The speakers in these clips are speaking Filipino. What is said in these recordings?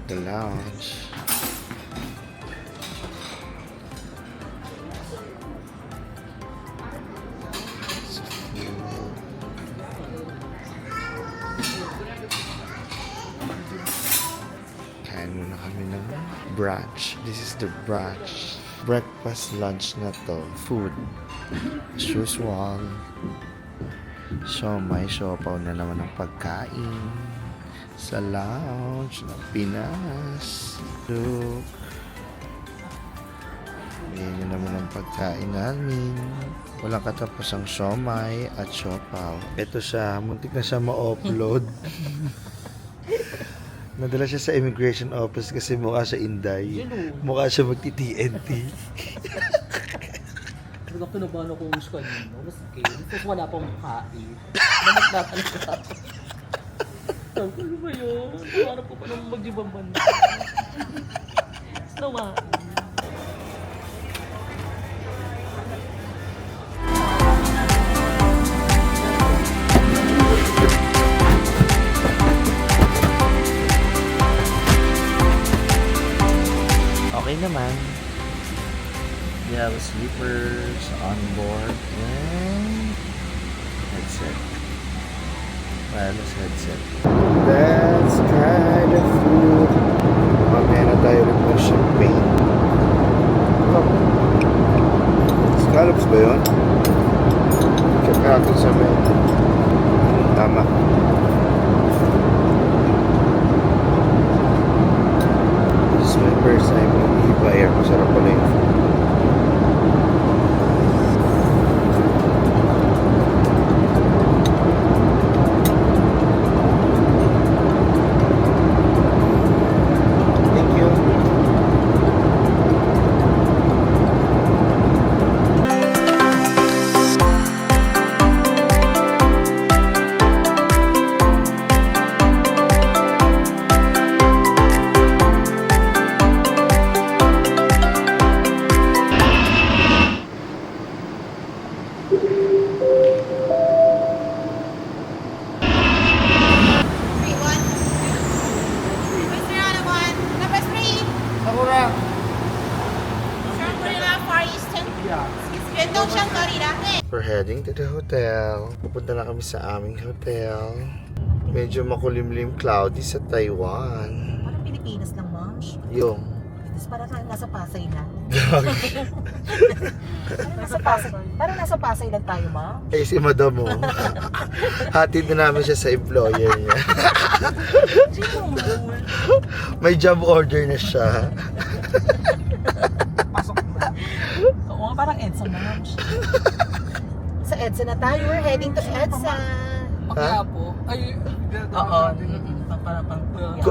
the lounge. Kain muna kami ng brunch. This is the brunch. Breakfast, lunch na to. Food. As usual. So, may siopaw na naman ng pagkain sa lounge ng Pinas. Look. Yan yun naman ang pagkain namin. Walang katapos ang siomay at siopaw. Ito siya, muntik na siya ma-upload. Nadala siya sa immigration office kasi mukha siya Inday. Mukha siya magti-TNT. Talagang kinabahan ako yung kanina. Mas okay. Tapos wala pang makain. Namatatan siya. Sabi ko, ano ba yun? Parang ko pa naman magjibamban. Naman. Okay naman. We have sleepers on board and headset. Wireless headset. That's kind of food. Mamaya na tayo rin ng champagne. Scallops ba yun? Check natin sa menu. Tama. This is my first time mag-iba air. Masarap pala yung food. Thank you. Sakura! We're heading to the hotel. Pupunta na kami sa aming hotel. Medyo makulimlim cloudy sa Taiwan. Parang Pilipinas lang, Moms. Yung. Tapos parang nasa Pasay lang. Gagi. Parang nasa Pasay lang tayo, Mom. Eh si Madam mo. Hatid na namin siya sa employer niya. May job order na siya. Pasok ba? Oo, parang EDSA, Moms. Sa EDSA na tayo. We're heading to EDSA. Kaya po. Ay, Oo.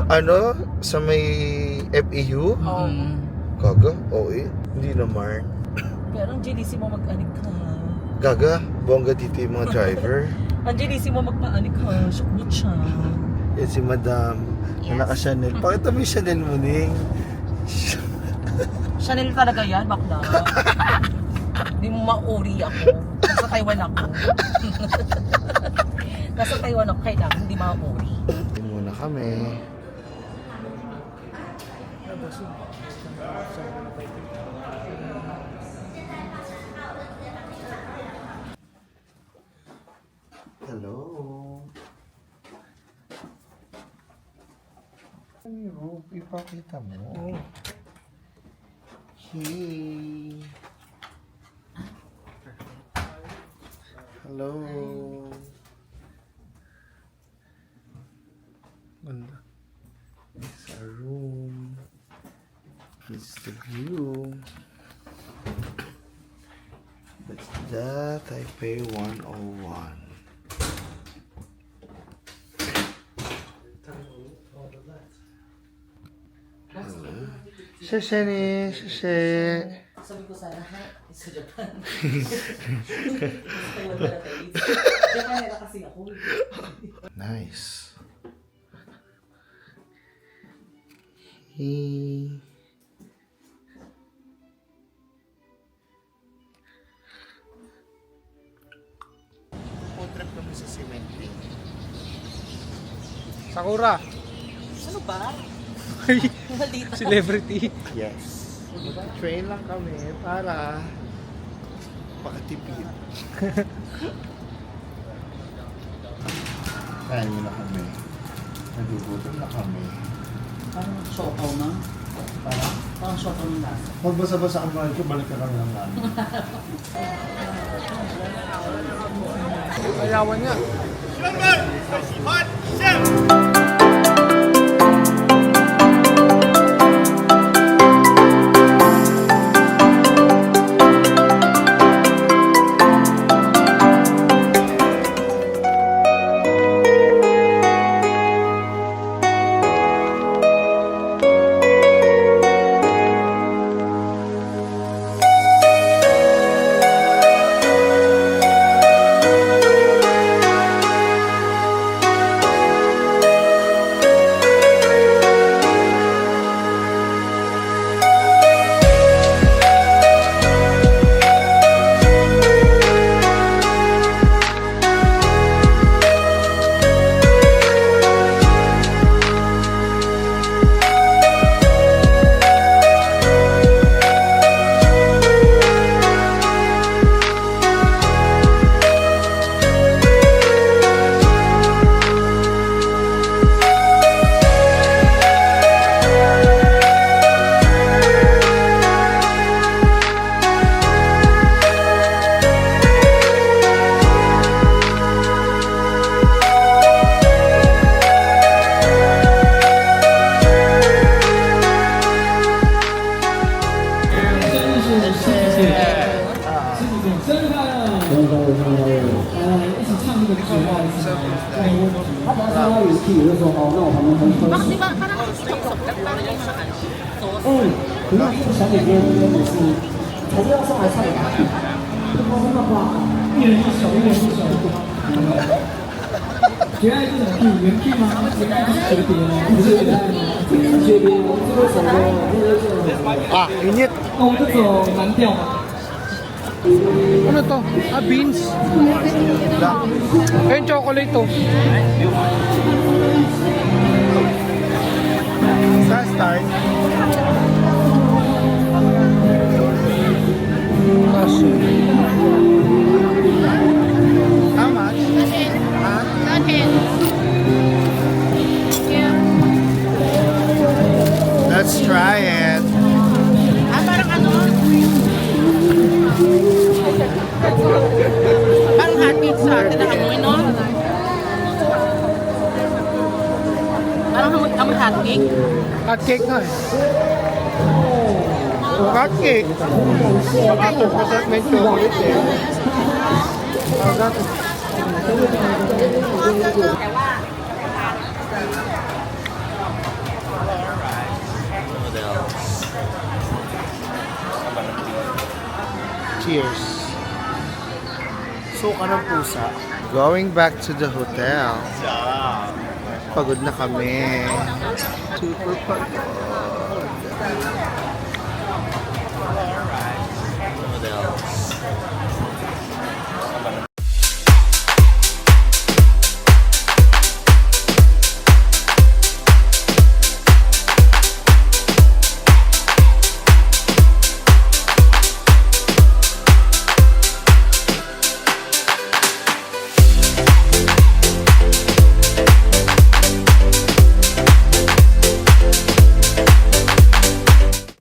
Ano? Sa may FEU? Oo. Gaga? Oo eh. Hindi naman. Pero ang GDC mo mag-anik ka. Gaga? Bongga dito yung mga driver. Ang GDC mo magpa-anik ka. Shukbut siya. Yan si Madam. Na naka-Chanel. Pakita mo yung Chanel mo, Ning. Chanel talaga yan, bakla. Hindi mo mauri ako. Nasa Taiwan ako. Nasa Taiwan ako, kailangan hindi mauri. Hindi muna kami. Hello. Ano yung ipakita mo? Hey. Hello. Ganda. This is our room. This is the view. That's the Taipei 101. Hello. Sheshe ni, sheshe. Sabi ko sana, sa Japan. Japan na kasi ako. Nice. Hey. Food trip kami sa cemetery. Sakura. Ano ba? Celebrity. Yes. Train lang kami para makatipid. Kain na kami. Nagugutom na kami. Parang siopaw na. Parang siopaw ng lasa. Pag basa-basa ang mahal ko, balik ka lang lang namin. Ayawan niya. Bakit di ba parang sok-sok lang parang yung sa ano? Sauce. 小姐姐跟女士，材料上来菜单，不光是漫画，一人一手，一人一手。绝爱是什么剧？原剧吗？绝爱是学别吗？不是绝爱吗？学别，我们这个手的，这个是。 Ah, init! 那我们就走蓝调嘛。 Ano to? Ah, beans. Ayun, chocolate to. Sa start, Kaso. how much? Ha? Let's try it. Parang ano? Parang hot pizza. Tinakamoy, no? Parang amoy hot cake. Hot cake nga eh. Hot cake. Masarap na yung chocolate eh. Cheers. Suka ng pusa. Going back to the hotel. Pagod na kami. Super pagod. What else?